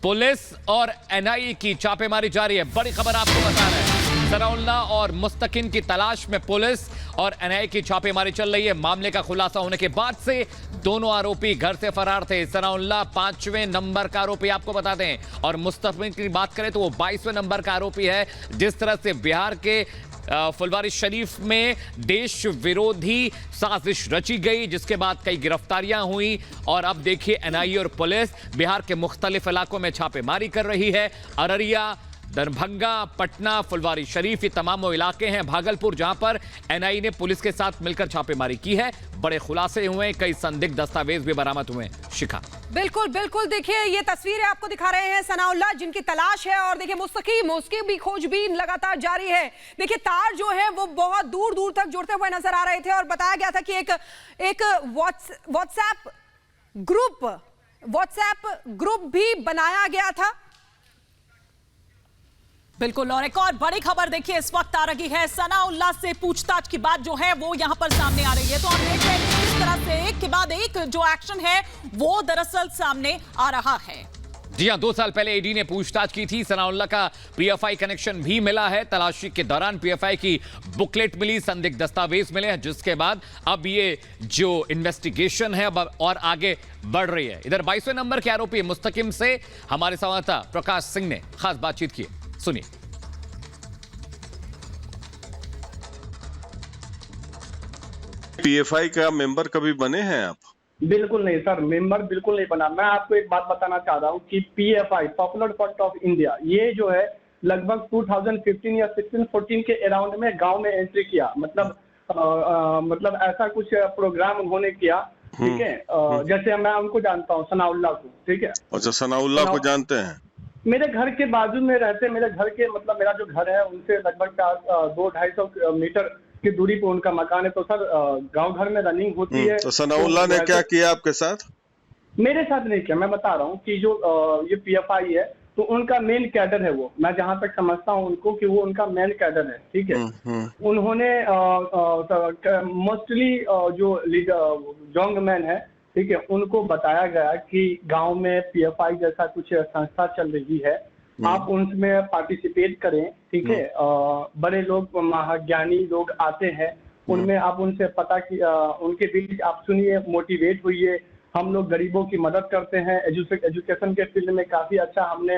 Police और NIA की छापेमारी जारी है। बड़ी खबर आपको बता रहे हैं, सनाउल्लाह और मुस्तकिम की तलाश में पुलिस और एनआईए की छापेमारी चल रही है। मामले का खुलासा होने के बाद से दोनों आरोपी घर से फरार थे। सनाउल्लाह 5वें नंबर का आरोपी आपको बता दें, और मुस्तकिम की बात करें तो वो 22वें नंबर का आरोपी है। जिस तरह से बिहार के फुलवारी शरीफ में देश विरोधी साजिश रची गई, जिसके बाद कई गिरफ्तारियां हुई, और अब देखिए एनआईए और पुलिस बिहार के मुख्तलिफ इलाकों में छापेमारी कर रही है। अररिया, दरभंगा, पटना, फुलवारी शरीफ, ये तमाम वो इलाके हैं, भागलपुर, जहां पर एनआईए ने पुलिस के साथ मिलकर छापेमारी की है। बड़े खुलासे हुए, कई संदिग्ध दस्तावेज भी बरामद हुए। शिखा, बिल्कुल बिल्कुल, देखिए ये तस्वीरें आपको दिखा रहे हैं सनाउल्लाह जिनकी तलाश है, और देखिए मुस्तकिम, उसकी भी खोजबीन लगातार जारी है। देखिए तार जो है वो बहुत दूर दूर तक जुड़ते हुए नजर आ रहे थे, और बताया गया था कि एक व्हाट्सएप ग्रुप भी बनाया गया था। बिल्कुल, और एक और बड़ी खबर देखिए इस वक्त आ रही है, सनाउल्लाह से पूछताछ की बात जो है वो यहां पर सामने आ रही है। तो हम देख रहे हैं कि किस तरह से एक के बाद एक जो एक्शन है वो दरअसल सामने आ रहा है। जी हां, 2 साल पहले ईडी ने पूछताछ की थी। सनाउल्लाह का पीएफआई कनेक्शन भी मिला है। तलाशी के दौरान पीएफआई की बुकलेट मिली, संदिग्ध दस्तावेज मिले हैं, जिसके बाद अब ये जो इन्वेस्टिगेशन है अब और आगे बढ़ रही है। इधर 22वें नंबर के आरोपी मुस्तकिम से हमारे संवाददाता प्रकाश सिंह ने खास बातचीत की। सुनिए। पीएफआई का मेंबर कभी बने हैं आप? बिल्कुल नहीं सर, मेंबर बिल्कुल नहीं बना। मैं आपको एक बात बताना चाह रहा हूँ कि PFI, popular front of India, ये जो है लगभग 2015 या 16-14 के अराउंड में गांव में एंट्री किया। मतलब ऐसा कुछ प्रोग्राम उन्होंने किया, ठीक है। जैसे मैं उनको जानता हूँ, सनाउल्लाह को, ठीक है। अच्छा, सनाउल्लाह को जानते हैं? मेरे घर के बाजू में रहते, मेरे घर के मतलब मेरा जो घर है उनसे लगभग 200-250 मीटर की दूरी पे उनका मकान है। तो सर गांव घर में रनिंग होती है। तो सनाउल्लाह ने क्या किया आपके साथ? मेरे साथ नहीं किया। मैं बता रहा हूँ कि जो ये पीएफआई है तो उनका मेन कैडर है वो। मैं जहां तक समझता हूँ उनको कि वो उनका मेन कैडर है, ठीक है। उन्होंने मोस्टली जो यंग मैन है, ठीक है, उनको बताया गया कि गांव में पीएफआई जैसा कुछ संस्था चल रही है, आप उनमें पार्टिसिपेट करें, ठीक है। बड़े लोग, महाज्ञानी लोग आते हैं, उनमें आप उनसे पता कि उनके बीच आप सुनिए, मोटिवेट होइए। हम लोग गरीबों की मदद करते हैं, एजुकेशन के फील्ड में काफी अच्छा हमने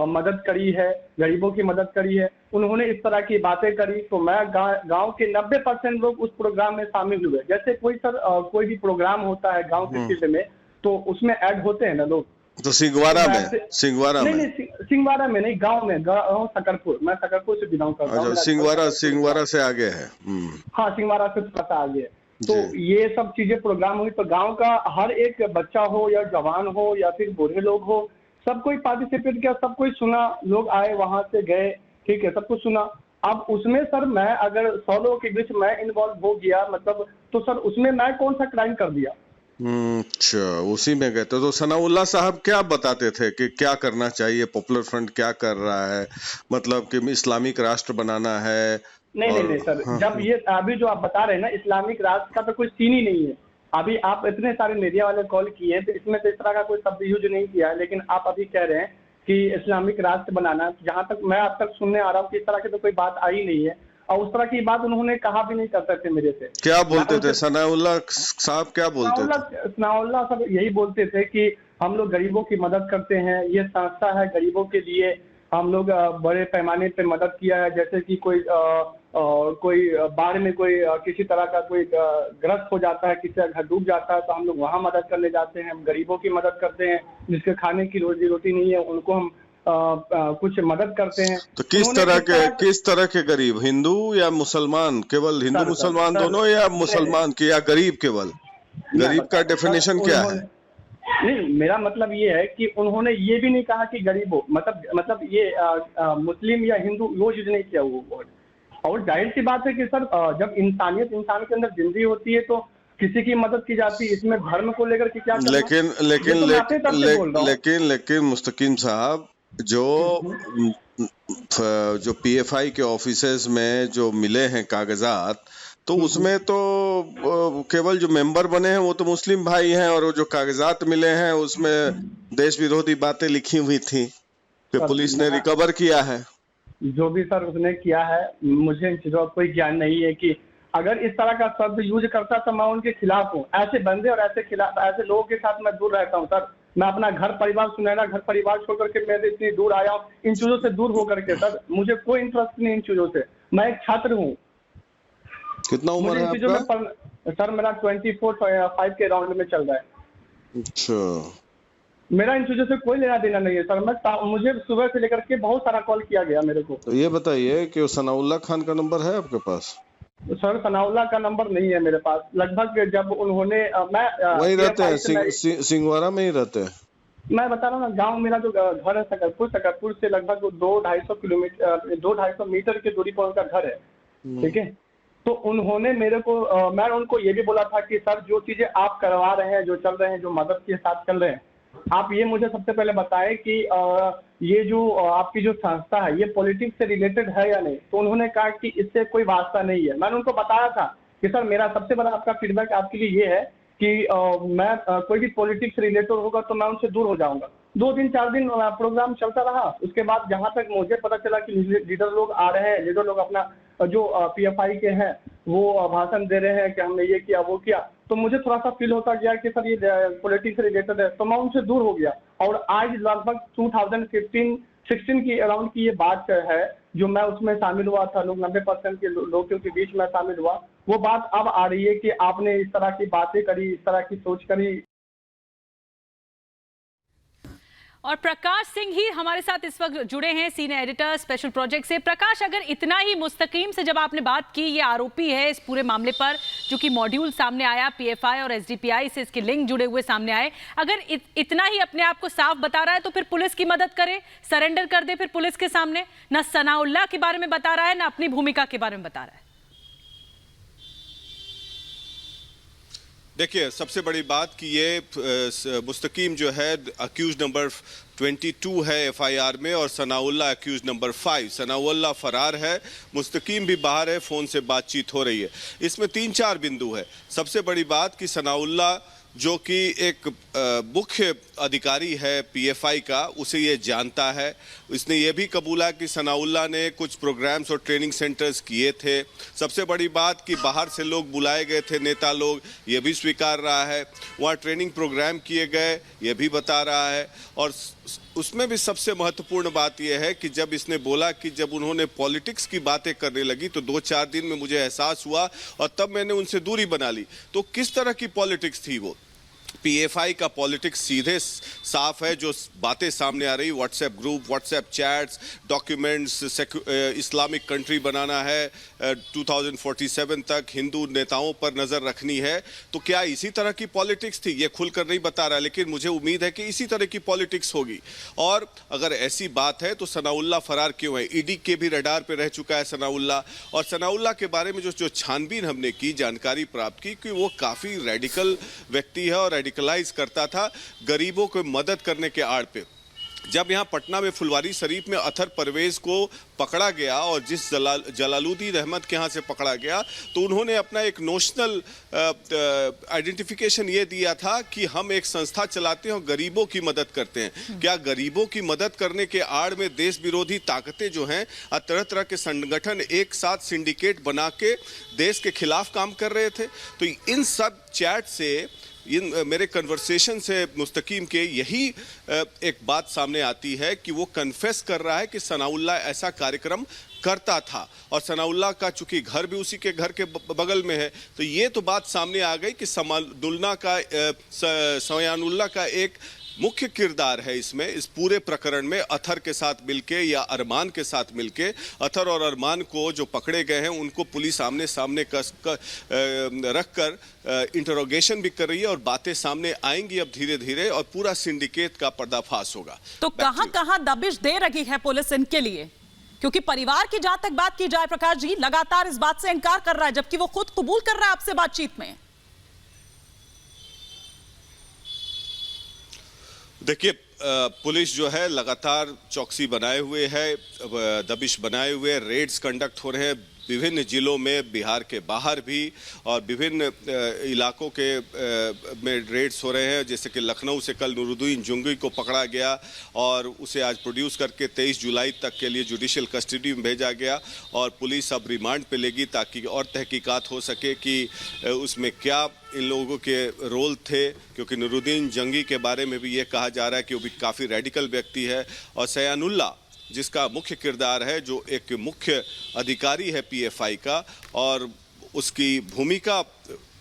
मदद करी है, गरीबों की मदद करी है। उन्होंने इस तरह की बातें करी, तो मैं गांव के 90% लोग उस प्रोग्राम में शामिल हुए। जैसे कोई भी प्रोग्राम होता है गांव के फील्ड में, तो उसमें ऐड होते हैं ना लोग। तो सिंगवारा में नहीं, सिंगवारा में नहीं, गांव में, गांव सकरपुर। मैं सकरपुर से बिलोंग करता हूँ। अच्छा, सिंगवारा से आगे है। हाँ, सिंगवारा से थोड़ा सा आगे है। तो ये सब चीजें प्रोग्राम हुई, तो गांव का हर एक बच्चा हो या जवान हो या फिर बूढ़े लोग हो, सब कोई पार्टिसिपेट किया, सब कोई सुना। लोग आए, वहां से गए, ठीक है, सब कुछ सुना। अब उसमें सर मैं अगर 100 लोगों के बीच मैं इन्वॉल्व हो गया, मतलब तो सर उसमें मैं कौन सा क्राइम कर दिया? अच्छा, उसी में गए। तो सनाउल्लाह साहब क्या बताते थे कि क्या करना चाहिए, पॉपुलर फ्रंट क्या कर रहा है, मतलब कि इस्लामिक राष्ट्र बनाना है? नहीं सर, जब ये अभी जो आप बता रहे हैं ना, इस्लामिक राष्ट्र का तो कोई सीन ही नहीं है। अभी आप इतने सारे मीडिया वाले कॉल किए तो इसमें तो इस तरह का कोई शब्द यूज नहीं किया है, लेकिन आप अभी कह रहे हैं कि इस्लामिक राष्ट्र बनाना। जहां तक मैं अब तक सुनने आ रहा हूँ कि इस तरह की तो कोई बात आई नहीं है, और उस तरह की बात उन्होंने कहा भी नहीं कर सकते मेरे से। क्या बोलते थे सनाउल्लाह साहब, क्या बोलते थे? सनाउल्लाह साहब यही बोलते थे कि हम लोग गरीबों की मदद करते हैं, ये संस्था है गरीबों के लिए। हम लोग बड़े पैमाने पे मदद किया है, जैसे कि कोई बाढ़ में कोई किसी तरह का कोई ग्रस्त हो जाता है, किसी का घर डूब जाता है, तो हम लोग वहाँ मदद करने जाते हैं। हम गरीबों की मदद करते हैं, जिसके खाने की रोजी रोटी नहीं है, उनको हम कुछ मदद करते हैं। तो किस तरह के गरीब, हिंदू या मुसलमान? केवल हिंदू मुसलमान दोनों, या मुसलमान के, या गरीब केवल? गरीब का डेफिनेशन क्या है? नहीं, मेरा मतलब ये है कि उन्होंने ये भी नहीं कहा कि गरीब हो, मतलब ये मुस्लिम या हिंदू वो यूज नहीं किया वो वर्ड। और जाहिर सी बात है कि सर जब इंसानियत इंसान के अंदर जिंदगी होती है तो किसी की मदद की जाती है। इसमें धर्म को लेकर के क्या लेकिन मुस्तकिम साहब, जो पीएफआई के ऑफिसेज में जो मिले हैं कागजात, तो उसमें तो केवल जो मेंबर बने हैं वो तो मुस्लिम भाई हैं, और वो जो कागजात मिले हैं उसमें देश विरोधी बातें लिखी हुई थी कि पुलिस ने रिकवर किया है। जो भी सर उसने किया है, मुझे इन चीजों का कोई ज्ञान नहीं है कि अगर इस तरह का शब्द यूज करता तो मैं उनके खिलाफ हूँ। ऐसे बंदे और ऐसे लोगों के साथ मैं दूर रहता हूँ सर। मैं अपना घर परिवार, सुनहरा घर परिवार छोड़ करके मैं इतनी दूर आया हूँ इन चीजों से दूर होकर के। सर मुझे कोई इंटरेस्ट नहीं इन चीजों से। मैं एक छात्र हूँ। कितना उम्र है आपका? सर मेरा 24-5 के राउंड में चल रहा है। अच्छा, मेरा इन चीजों से कोई लेना देना नहीं है सर। मुझे सुबह से लेकर के बहुत सारा कॉल किया गया मेरे को। तो ये बताइए कि सनाउल्लाह खान का नंबर है आपके पास? सर सनाउल्लाह का नंबर नहीं है मेरे पास। लगभग जब उन्होंने मैं वहीं रहते हैं, सिंहवाड़ा में ही रहते हैं। मैं बता रहा हूँ ना, गांव मेरा जो घर है सकरपुर से लगभग 200-250 मीटर की दूरी पर उनका घर है। ठीक है, तो उन्होंने मेरे को मैं उनको ये भी बोला था कि सर जो चीजें आप करवा रहे हैं, जो चल रहे हैं, जो मदद के साथ चल रहे हैं, आप ये मुझे सबसे पहले बताएं कि ये जो आपकी जो संस्था है ये पॉलिटिक्स से रिलेटेड है या नहीं। तो उन्होंने कहा कि इससे कोई वास्ता नहीं है। मैंने उनको बताया था कि सर मेरा सबसे बड़ा आपका फीडबैक आपके लिए ये है कि मैं कोई भी पॉलिटिक्स रिलेटेड होगा तो मैं उनसे दूर हो जाऊंगा। 2 दिन 4 दिन प्रोग्राम चलता रहा। उसके बाद जहां तक मुझे पता चला कि लीडर लोग आ रहे हैं, लीडर लोग अपना जो PFI के हैं वो भाषण दे रहे हैं कि हमने ये किया वो किया, तो मुझे थोड़ा सा फील होता गया कि सर ये पॉलिटिक्स से रिलेटेड है। तो मैं उनसे दूर हो गया। और आज लगभग 2015-16 की अराउंड की ये बात है जो मैं उसमें शामिल हुआ था। लोग 90% के लोगों के बीच में शामिल हुआ। वो बात अब आ रही है कि आपने इस तरह की बातें करी, इस तरह की सोच करी। और प्रकाश सिंह ही हमारे साथ इस वक्त जुड़े हैं, सीनियर एडिटर स्पेशल प्रोजेक्ट से। प्रकाश, अगर इतना ही मुस्तकीम से जब आपने बात की, ये आरोपी है इस पूरे मामले पर, जो कि मॉड्यूल सामने आया PFI और SDPI से इसके लिंक जुड़े हुए सामने आए, अगर इतना ही अपने आप को साफ बता रहा है तो फिर पुलिस की मदद करे, सरेंडर कर दे फिर पुलिस के सामने। ना सनाउल्लाह के बारे में बता रहा है, ना अपनी भूमिका के बारे में बता रहा है। देखिए, सबसे बड़ी बात कि ये मुस्तकीम जो है अक्यूज नंबर 22 है FIR में, और सनाउल्लाह अक्यूज नंबर 5। सनाउल्लाह फरार है, मुस्तकीम भी बाहर है, फ़ोन से बातचीत हो रही है। इसमें 3-4 बिंदु है। सबसे बड़ी बात कि सनाउल्लाह जो कि एक मुख्य अधिकारी है PFI का, उसे ये जानता है। इसने ये भी कबूला कि सनाउल्लाह ने कुछ प्रोग्राम्स और ट्रेनिंग सेंटर्स किए थे। सबसे बड़ी बात कि बाहर से लोग बुलाए गए थे, नेता लोग, ये भी स्वीकार रहा है। वहाँ ट्रेनिंग प्रोग्राम किए गए, ये भी बता रहा है। और उसमें भी सबसे महत्वपूर्ण बात यह है कि जब इसने बोला कि जब उन्होंने पॉलिटिक्स की बातें करने लगी तो 2-4 दिन में मुझे एहसास हुआ और तब मैंने उनसे दूरी बना ली। तो किस तरह की पॉलिटिक्स थी वो? PFI का पॉलिटिक्स सीधे साफ है। जो बातें सामने आ रही, WhatsApp group, WhatsApp chats, documents, Islamic country बनाना है 2047 तक, हिंदू नेताओं पर नज़र रखनी है, तो क्या इसी तरह की पॉलिटिक्स थी? ये खुलकर नहीं बता रहा, लेकिन मुझे उम्मीद है कि इसी तरह की पॉलिटिक्स होगी। और अगर ऐसी बात है तो सनाउल्लाह फरार क्यों है? ED के भी रडार पर रह चुका है सनाउल्लाह। और सनाउल्लाह के बारे में जो छानबीन हमने की, जानकारी प्राप्त की कि वो काफ़ी रेडिकल व्यक्ति है और रेडिकलाइज करता था गरीबों को मदद करने के आड़ पे। जब यहाँ पटना में फुलवारी शरीफ में अथर परवेज को पकड़ा गया और जिस जलालुद्दीन अहमद के यहाँ से पकड़ा गया, तो उन्होंने अपना एक नोशनल आइडेंटिफिकेशन ये दिया था कि हम एक संस्था चलाते हैं और गरीबों की मदद करते हैं। क्या गरीबों की मदद करने के आड़ में देश विरोधी ताकतें जो हैं, तरह तरह के संगठन एक साथ सिंडिकेट बना के देश के खिलाफ काम कर रहे थे? तो इन सब चैट से, इन मेरे कन्वर्सेशन से मुस्तकीम के यही एक बात सामने आती है कि वो कन्फेस कर रहा है कि सनाउल्लाह ऐसा कार्यक्रम करता था। और सनाउल्लाह का चूंकि घर भी उसी के घर के बगल में है, तो ये तो बात सामने आ गई कि सयानुल्लाह का एक मुख्य किरदार है इसमें, इस पूरे प्रकरण में, अथर के साथ मिलके या अरमान के साथ मिलके। अथर और अरमान को जो पकड़े गए हैं उनको पुलिस आमने सामने रखकर इंटरोगेशन भी कर रही है और बातें सामने आएंगी अब धीरे धीरे और पूरा सिंडिकेट का पर्दाफाश होगा। तो कहां दबिश दे रही है पुलिस इनके लिए? क्योंकि परिवार की जहां तक बात की जाए, प्रकाश जी लगातार इस बात से इनकार कर रहा है, जबकि वो खुद कबूल कर रहा है आपसे बातचीत में। देखिए, पुलिस जो है लगातार चौकसी बनाए हुए है, दबिश बनाए हुए, रेड्स कंडक्ट हो रहे हैं। विभिन्न जिलों में, बिहार के बाहर भी, और विभिन्न इलाकों के में रेड्स हो रहे हैं। जैसे कि लखनऊ से कल नूरुद्दीन जंगी को पकड़ा गया और उसे आज प्रोड्यूस करके 23 जुलाई तक के लिए जुडिशियल कस्टडी में भेजा गया और पुलिस अब रिमांड पे लेगी ताकि और तहकीकात हो सके कि उसमें क्या इन लोगों के रोल थे, क्योंकि नूरुद्दीन जंगी के बारे में भी ये कहा जा रहा है कि वो भी काफ़ी रेडिकल व्यक्ति है। और सयानुल्लाह जिसका मुख्य किरदार है, जो एक मुख्य अधिकारी है पीएफआई का, और उसकी भूमिका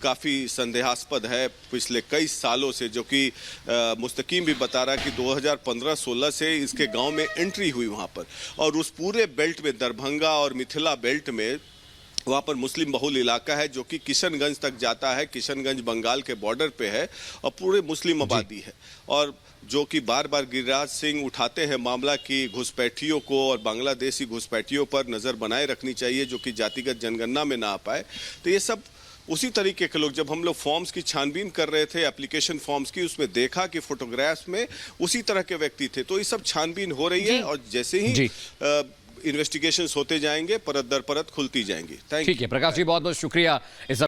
काफ़ी संदेहास्पद है पिछले कई सालों से, जो कि मुस्तकीम भी बता रहा है कि 2015-16 से इसके गांव में एंट्री हुई वहां पर, और उस पूरे बेल्ट में, दरभंगा और मिथिला बेल्ट में, वहाँ पर मुस्लिम बहुल इलाका है जो कि किशनगंज तक जाता है। किशनगंज बंगाल के बॉर्डर पे है और पूरे मुस्लिम आबादी है, और जो कि बार बार गिरिराज सिंह उठाते हैं मामला कि घुसपैठियों को और बांग्लादेशी घुसपैठियों पर नज़र बनाए रखनी चाहिए जो कि जातिगत जनगणना में ना आ पाए। तो ये सब उसी तरीके के लोग, जब हम लोग फॉर्म्स की छानबीन कर रहे थे, एप्लीकेशन फॉर्म्स की, उसमें देखा कि फोटोग्राफ्स में उसी तरह के व्यक्ति थे। तो ये सब छानबीन हो रही है और जैसे ही इन्वेस्टिगेशंस होते जाएंगे, परत दर परत खुलती जाएंगी। ठीक है प्रकाश जी, बहुत बहुत शुक्रिया इस